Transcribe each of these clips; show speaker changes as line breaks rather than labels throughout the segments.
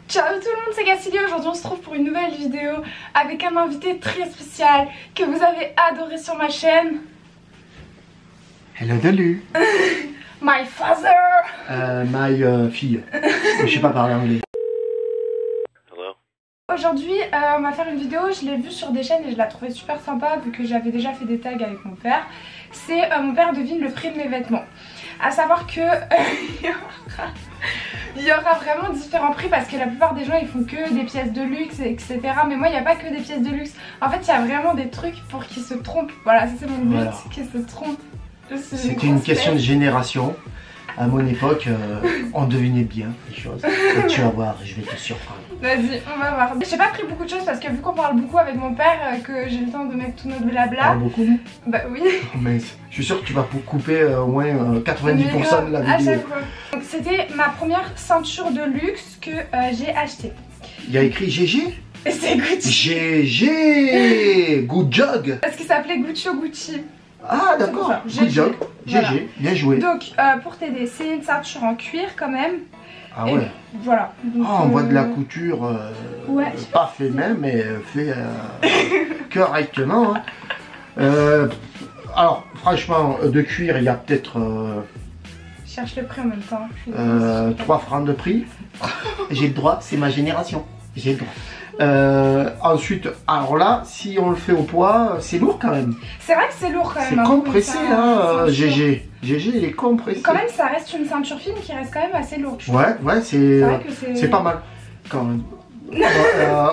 Ciao tout le monde, c'est Cassilia. Aujourd'hui on se retrouve pour une nouvelle vidéo avec un invité très spécial que vous avez adoré sur ma chaîne.
Hello Delu.
My father.
My fille. Je sais pas parler anglais.
Aujourd'hui on va faire une vidéo, je l'ai vue sur des chaînes et je la trouvais super sympa vu que j'avais déjà fait des tags avec mon père. C'est mon père devine le prix de mes vêtements. À savoir que il y aura vraiment différents prix parce que la plupart des gens ils font que des pièces de luxe etc. Mais moi il n'y a pas que des pièces de luxe. En fait il y a vraiment des trucs pour qu'ils se trompent. Voilà, ça c'est mon but, voilà. Qu'ils se trompent.
C'était une question de génération. À mon époque, on devinait bien les choses. Et tu vas voir, je vais te surprendre.
Vas-y, on va voir. J'ai pas pris beaucoup de choses parce que vu qu'on parle beaucoup avec mon père, que j'ai le temps de mettre tout notre blabla.
Parle beaucoup, non?
Bah oui.
Mais je suis sûr que tu vas couper au moins 90% de la vidéo.
À chaque fois. Donc c'était ma première ceinture de luxe que j'ai achetée.
Il y a écrit GG?
Et c'est Gucci.
GG. Good job.
Parce qu'il s'appelait Gucci Gucci.
Ah d'accord, good job, voilà. GG, bien joué.
Donc pour t'aider, c'est une ceinture en cuir quand même.
Ah ouais.
Et voilà. Donc,
on voit de la couture,
ouais,
pas fait même, mais fait correctement. Hein. Alors franchement, de cuir, il y a peut-être...
Je cherche le prix en même temps.
3 francs de prix. J'ai le droit, c'est ma génération. J'ai le droit. Ensuite, alors là, si on le fait au poids, c'est lourd quand même.
C'est vrai que c'est lourd quand même.
C'est compressé, hein, GG. GG, il est compressé.
Quand même, ça reste une ceinture fine qui reste quand même assez lourde.
Ouais, c'est pas mal quand même.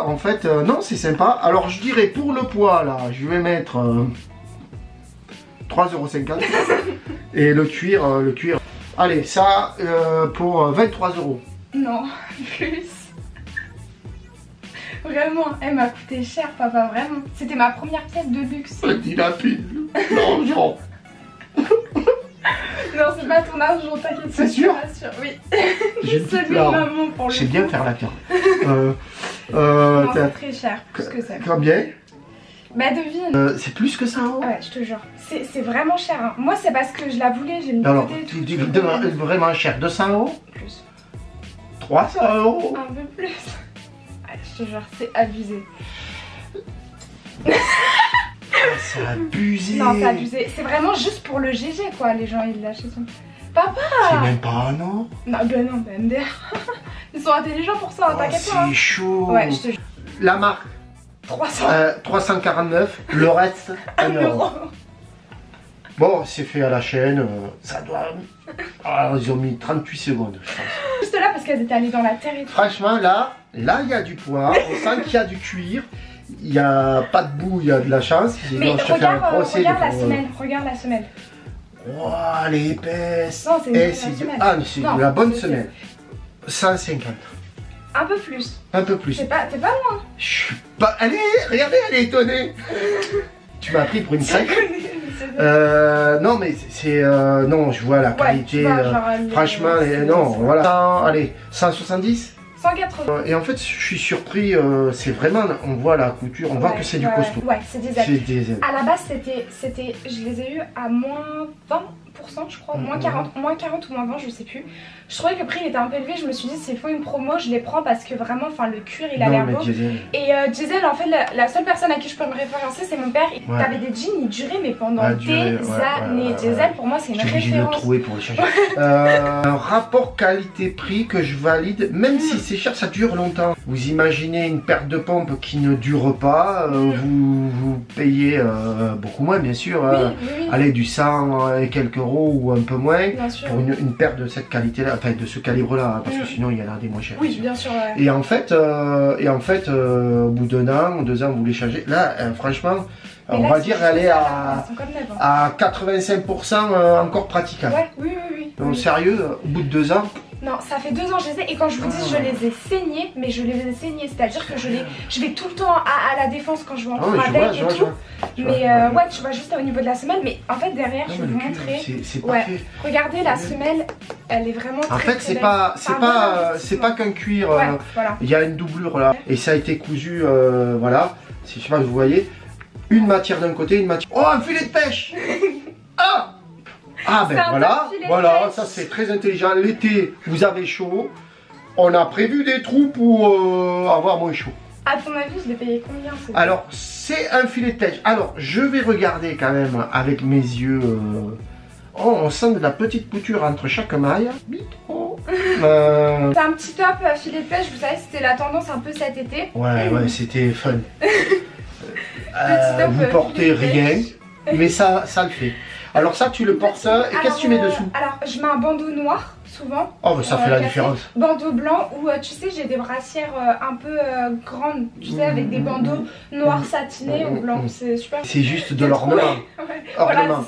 En fait, non, c'est sympa. Alors, je dirais pour le poids, là, je vais mettre 3,50 €. Et le cuir, Allez, ça pour 23 €.
Non, plus. Vraiment, elle m'a coûté cher, papa, vraiment. C'était ma première pièce de luxe.
Petit lapide, l'argent.
Non, c'est pas ton argent, t'inquiète.
C'est sûr?
Oui.
J'ai
une petite larme. Maman pour le
Je sais bien faire la carte.
Non, c'est très cher, plus que ça.
Combien?
Bah devine.
C'est plus que ça, hein?
Ouais, je te jure. C'est vraiment cher. Hein. Moi, c'est parce que je la voulais, j'ai mis de
alors,
côté.
Tu dis vraiment cher. 200 €?
Plus.
300 €?
Un peu plus. Je te jure, c'est abusé.
C'est abusé.
Non, c'est abusé. C'est vraiment juste pour le GG, quoi. Les gens, ils l'achètent. Papa!
C'est même pas un an?
Non, ben non, ben MDR. Ils sont intelligents pour ça, t'inquiète pas.
C'est chaud.
Ouais, je te jure.
La marque 349. Le reste, 1 €. Bon, c'est fait à la chaîne. Ça doit. Ah, ils ont mis 38 secondes, je pense.
Juste là, parce qu'elles étaient allées dans la terre et tout.
Franchement, là, il y a du poids. On sent qu'il y a du cuir. Il n'y a pas de bout, il y a de la chance.
Mais
je te fais un procès.
Regarde la semelle, regarde la semelle.
Oh, elle est épaisse.
Non, c'est une semelle.
Ah, c'est de la bonne semelle. 150.
Un peu plus.
Un peu plus.
T'es pas loin.
Je suis pas... Allez, regardez, elle est étonnée. Tu m'as pris pour une 5. Non, mais c'est... non, je vois la qualité.
Tu vois, genre,
franchement, non, voilà. Allez, 170.
180.
Et en fait, je suis surpris, c'est vraiment, on voit la couture, on voit que c'est du costaud.
Ouais, c'est des ailes.
C'est des ailes.
À la base, c'était, je les ai eu à moins 20%, je crois, moins 40 ou moins 20, je sais plus. Je trouvais que le prix il était un peu élevé, je me suis dit, s'il faut une promo, je les prends parce que vraiment, enfin, le cuir, il a l'air beau. Et Diesel, en fait, la seule personne à qui je peux me référencer, c'est mon père. Ouais. T'avais des jeans, ils duraient, mais pendant des années. Diesel, pour moi, c'est une référence. J'ai obligé de le trouver pour les changer.
Un rapport qualité-prix que je valide, même si c'est cher, ça dure longtemps. Vous imaginez une paire de pompes qui ne dure pas, vous payez beaucoup moins, bien sûr. Oui. Allez, du 100 et quelques euros ou un peu moins pour une paire de cette qualité-là, enfin de ce calibre-là, parce que sinon il y en a des moins chers.
Oui, bien sûr. Ouais.
Et en fait, au bout d'un an, 2 ans, vous les changez. Là, franchement, on va dire elle est à 85% encore praticable.
Ouais, oui.
Donc sérieux, au bout de 2 ans.
Non, ça fait 2 ans que je les ai et quand je vous dis je les ai saignés, mais je les ai saignés, c'est-à-dire que je vais tout le temps à la défense quand je vais en cours avec et tout. Mais ouais, tu vois juste au niveau de la semelle, mais en fait derrière, je vais vous montrer.
C'est parfait.
Regardez la semelle, elle est vraiment très.
En fait, c'est pas qu'un cuir. Il y a une doublure là et ça a été cousu, voilà. Je sais pas si vous voyez, une matière d'un côté, une matière. Oh, un filet de pêche. Ah. Ah ben voilà, ça c'est très intelligent. L'été, vous avez chaud. on a prévu des trous pour avoir moins chaud.
À ton avis, je l'ai payé combien?
Alors, c'est un filet de pêche. Alors, je vais regarder quand même avec mes yeux. Oh, on sent de la petite couture entre chaque maille.
C'est un petit top filet de pêche, vous savez, c'était la tendance un peu cet été.
Ouais, c'était fun.
Top,
vous portez rien, mais ça le fait. Alors ça, tu le portes et qu'est-ce que tu mets dessous?
Alors, je mets un bandeau noir, souvent.
Oh, bah ça fait la différence.
Bandeau blanc, ou tu sais, j'ai des brassières un peu grandes, tu sais, avec des bandeaux noirs satinés ou blancs. C'est super.
C'est juste de l'ornement.
Ouais. Voilà,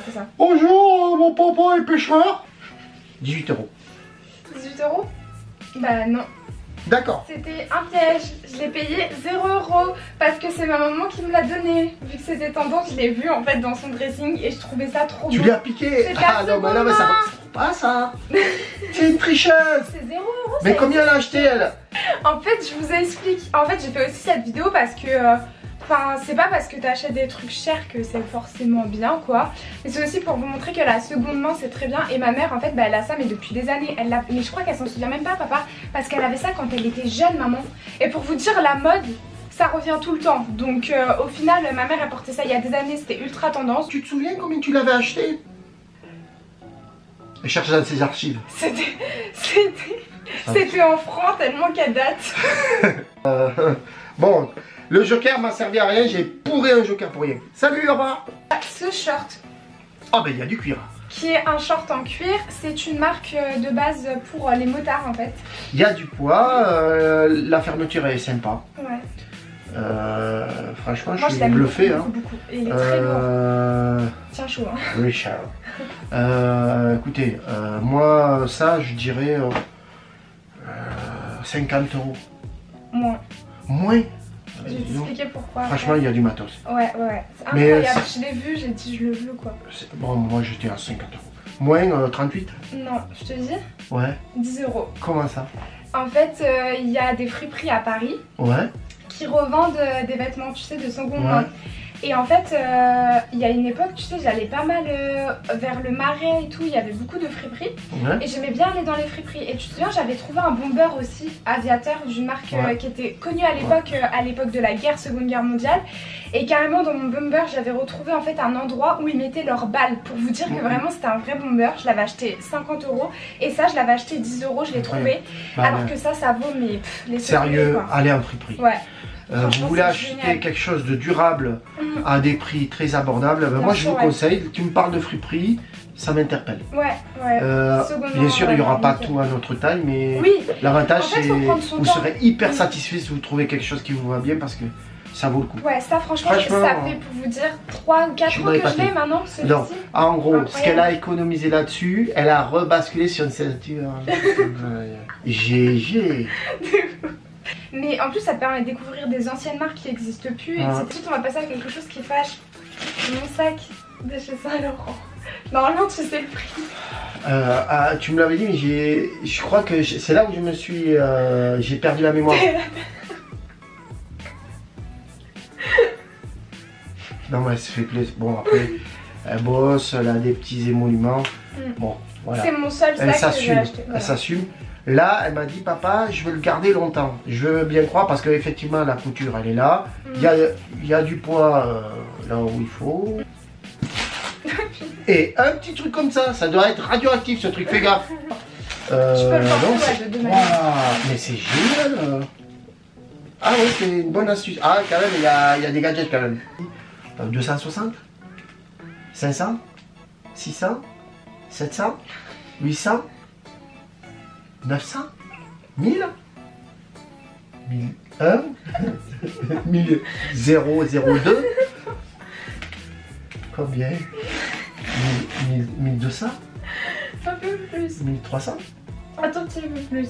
c'est ça.
Bonjour, mon papa est pêcheur. 18 €.
18 €? Bah non.
D'accord.
C'était un piège, je l'ai payé 0 € parce que c'est ma maman qui me l'a donné. Vu que c'était tendance, je l'ai vu en fait dans son dressing et je trouvais ça trop beau.
Tu lui as piqué? Ah non, mais là, ça va pas ça. C'est une tricheuse.
C'est 0 €.
Mais combien elle a acheté elle?
En fait, je vous explique. En fait, j'ai fait aussi cette vidéo parce que... Enfin, c'est pas parce que t'achètes des trucs chers que c'est forcément bien, quoi. Mais c'est aussi pour vous montrer que la seconde main, c'est très bien. Et ma mère, en fait, bah, elle a ça, mais depuis des années. Mais je crois qu'elle s'en souvient même pas, papa. Parce qu'elle avait ça quand elle était jeune, maman. Et pour vous dire, la mode, ça revient tout le temps. Donc, au final, ma mère, elle portait ça il y a des années. C'était ultra tendance.
Tu te souviens combien tu l'avais acheté? Elle cherche dans ses archives.
C'était en francs tellement qu'elle date.
Bon, le joker m'a servi à rien, j'ai pourri un joker pour rien. Salut, au revoir.
Ce short.
Oh ben il y a du cuir.
Qui est un short en cuir, c'est une marque de base pour les motards en fait.
Il y a du poids, la fermeture est sympa.
Ouais.
Franchement, moi, je suis bluffé.
Beaucoup. Et il est très lourd. Tiens chaud. Hein.
Richard. Écoutez, moi ça je dirais 50 €.
Moins.
Moins?
Je vais t'expliquer pourquoi.
Franchement, il y a du matos.
Ouais. C'est incroyable. Je l'ai vu, j'ai dit je le veux quoi.
Bon, moi j'étais à 50 €. Moins 38?
Non, je te dis.
Ouais.
10 €.
Comment ça?
En fait, il y a des friperies à Paris.
Ouais.
Qui revendent des vêtements, tu sais, de seconde main. Et en fait, il y a une époque, tu sais, j'allais pas mal vers le Marais et tout, il y avait beaucoup de friperies. Ouais. Et j'aimais bien aller dans les friperies. Et tu te souviens, j'avais trouvé un bomber aussi, Aviateur, d'une marque qui était connue à l'époque de la Seconde Guerre mondiale. Et carrément, dans mon bomber, j'avais retrouvé en fait un endroit où ils mettaient leurs balles. Pour vous dire que vraiment, c'était un vrai bomber. Je l'avais acheté 50 €. Et ça, je l'avais acheté 10 €, je l'ai trouvé. Alors que ça vaut mais les
sérieux, allez en friperie.
Ouais.
Vous voulez acheter quelque chose de durable à des prix très abordables, moi je vous conseille, tu me parles de friperie, ça m'interpelle. Bien sûr il n'y aura pas tout à notre taille, mais l'avantage c'est que vous serez hyper satisfait si vous trouvez quelque chose qui vous va bien parce que ça vaut le coup.
Ouais, ça franchement ça fait pour vous dire 3 ou 4 ans que je l'ai maintenant.
Non, en gros, ce qu'elle a économisé là-dessus, elle a rebasculé sur une ceinture. GG.
Mais en plus ça te permet de découvrir des anciennes marques qui n'existent plus. Et tout de suite on va passer à quelque chose qui fâche. Mon sac de chez Saint-Laurent. Normalement tu sais le prix.
Tu me l'avais dit mais je crois que c'est là où je me suis... j'ai perdu la mémoire. Non mais ça fait plaisir. Bon après elle bosse, elle a des petits émoluments. Bon voilà.
C'est mon seul sac que j'ai acheté.
Elle s'assume. Là, elle m'a dit, papa, je veux le garder longtemps. Je veux bien croire parce qu'effectivement, la couture, elle est là. Il y a du poids là où il faut. Et un petit truc comme ça doit être radioactif, ce truc, fais gaffe.
Je peux le porter de demain.
Mais c'est génial. Ah oui, c'est une bonne astuce. Ah, quand même, il y a des gadgets quand même. 260 500 600 700 800 900 1000 1001 1002 Combien 1200
Un peu plus.
1300
Un tout petit peu plus.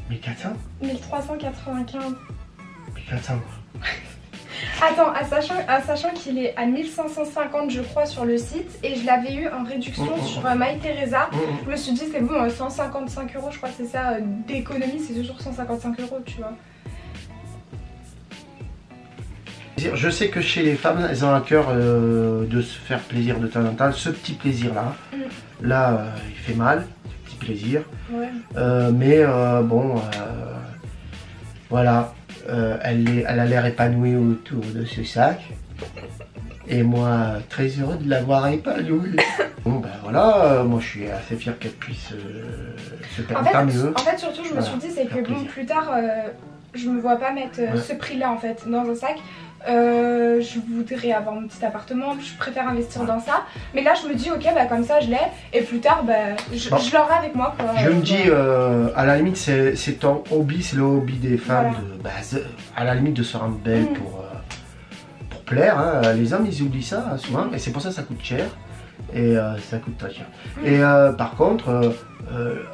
1400
1395
1400
Attends, à sachant qu'il est à 1550 je crois sur le site et je l'avais eu en réduction sur MyTheresa. Je me suis dit c'est bon, 155 € je crois c'est ça d'économie, c'est toujours 155 € tu vois.
Je sais que chez les femmes, elles ont à cœur de se faire plaisir de temps en temps. Ce petit plaisir là, il fait mal, ce petit plaisir.
Ouais.
Mais bon, voilà, elle a l'air épanouie autour de ce sac. Et moi, très heureux de l'avoir épanouie. Bon ben voilà, moi je suis assez fier qu'elle puisse se permettre tant mieux.
En fait, surtout, je me suis dit, c'est que bon, plus tard, je me vois pas mettre ce prix-là en fait dans un sac. Je voudrais avoir mon petit appartement, je préfère investir dans ça. Mais là, je me dis, ok, bah comme ça, je l'ai. Et plus tard, bah, je l'aurai avec moi. Quoi.
Je me dis, à la limite, c'est ton hobby, c'est le hobby des femmes, à la limite de se rendre belle pour plaire. Hein. Les hommes, ils oublient ça souvent, et c'est pour ça que ça coûte cher. Et ça coûte très cher. Et par contre,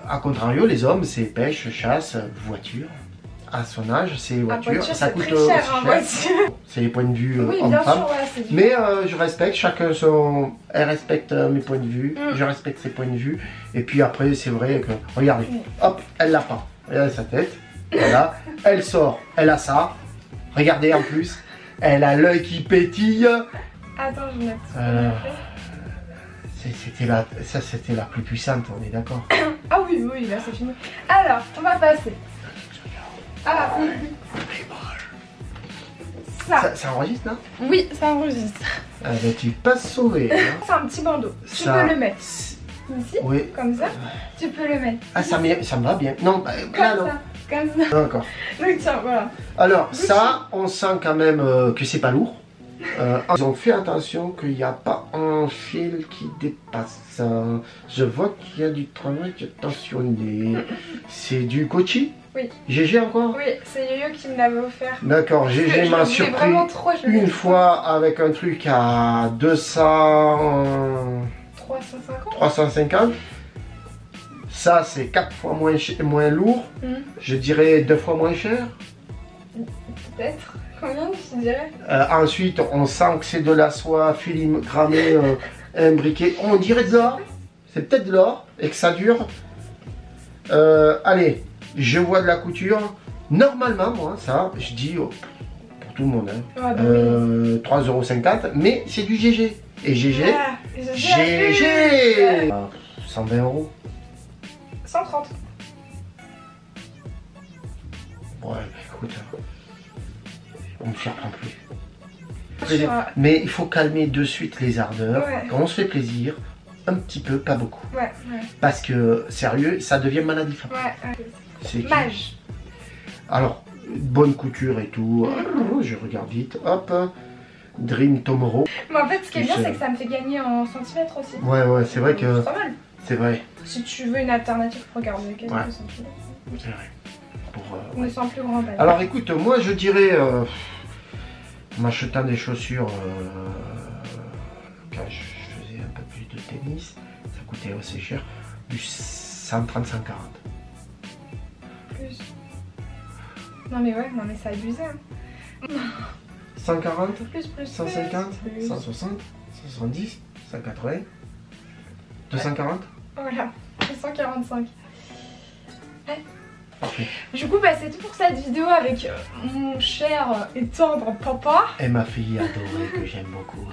à contrario, les hommes, c'est pêche, chasse, voiture. À son âge, c'est voiture, ça coûte
très cher.
C'est les points de vue
oui,
homme-femme.
Ouais,
mais je respecte, chacun son... Elle respecte mes points de vue, je respecte ses points de vue. Et puis après, c'est vrai que... Regardez, hop, elle l'a pas. Regardez sa tête. Voilà. Elle sort, elle a ça. Regardez en plus, elle a l'œil qui pétille.
Attends, je note.
C'était la plus puissante, on est d'accord.
Ah oui, oui, là c'est fini. Alors, on va passer. Ah,
ça enregistre là?
Oui, ça enregistre.
Ah bah tu passes sauvé. Hein.
C'est un petit bandeau. Tu peux le mettre ici,
oui.
Comme ça. Tu peux le mettre.
Ah, ça me va bien. Non, bah, là non.
Comme ça.
D'accord.
Donc tiens, voilà.
Alors ça, on sent quand même que c'est pas lourd. Ils ont fait attention qu'il n'y a pas un fil qui dépasse. Je vois qu'il y a du travail attentionné. C'est du Gucci?
Oui.
GG encore?
Oui, c'est Yo-Yo qui me l'avait offert.
D'accord, GG m'a surpris une fois avec un truc à 350. Ça, c'est 4 fois moins lourd. Je dirais 2 fois moins cher.
Peut-être. Combien tu dirais?
Ensuite, on sent que c'est de la soie filigramée, imbriquée. On dirait de l'or. C'est peut-être de l'or et que ça dure. Allez, je vois de la couture. Normalement, moi, ça, je dis pour tout le monde, hein, 3,50 €. Mais c'est du GG. Et GG, GG 120 €.
130.
Ouais, écoute, on ne me surprend plus. Mais il faut calmer de suite les ardeurs. Quand on se fait plaisir, un petit peu, pas beaucoup. Parce que, sérieux, ça devient maladif. C'est
mage.
Alors, bonne couture et tout. Je regarde vite. Hop. Dream Tomorrow.
Mais en fait, ce qui est bien, c'est que ça me fait gagner en centimètres aussi.
Ouais, c'est vrai que...
C'est pas mal.
C'est vrai.
Si tu veux une alternative, regarde quelques centimètres.
C'est vrai.
Mais sans plus grand.
Alors écoute, moi je dirais, en m'achetant des chaussures, quand je faisais un peu plus de tennis, ça coûtait assez cher, du 130, 140.
Plus. Non mais ouais, non mais c'est abusé. Hein.
140,
plus,
150,
plus.
160, 170, 180, 240.
Voilà, 245. Ouais.
Parfait.
Du coup, bah, c'est tout pour cette vidéo avec mon cher et tendre papa.
Et ma fille adorée que j'aime beaucoup.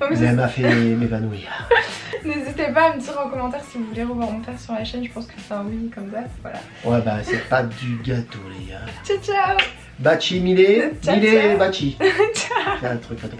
Donc,
mais elle m'a fait m'évanouir.
N'hésitez pas à me dire en commentaire si vous voulez revoir mon père sur la chaîne. Je pense que c'est un oui comme ça. Voilà.
Ouais, bah c'est pas du gâteau, les gars.
Ciao, ciao.
Bachi, Milé,
Ciao,
Milé,
ciao.
Bachi.
Ciao.
C'est un truc à tout.